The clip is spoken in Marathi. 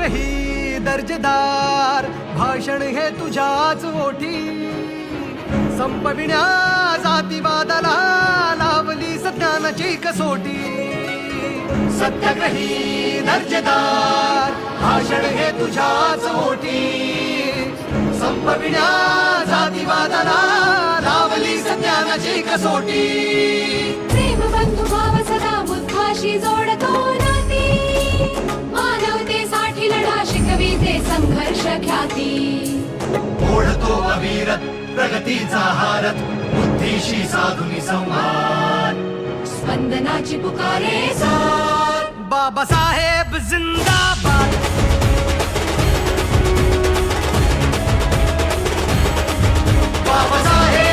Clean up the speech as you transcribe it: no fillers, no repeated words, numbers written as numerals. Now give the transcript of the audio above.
सत्याग्रही दर्जेदार भाषण हे तुझ्याच ओठी संपविण्या जातीवादाला लावली ज्ञानाची कसोटी सत्याग्रही दर्जेदार भाषण हे तुझ्याच ओठी संपविण्या जातीवादाला लावली ज्ञानाची कसोटी प्रेम बंधु भाव सदा बुद्धाशी जोडतो नाती मानवतेसाठी लढा शिकविते संघर्ष ख्याती ओढतो अविरत प्रगतीचा हारत बुद्धीशी साधुनी संवाद स्पंदनाची पुकारे साथ बाबासाहेब जिंदाबाद बाबासाहेब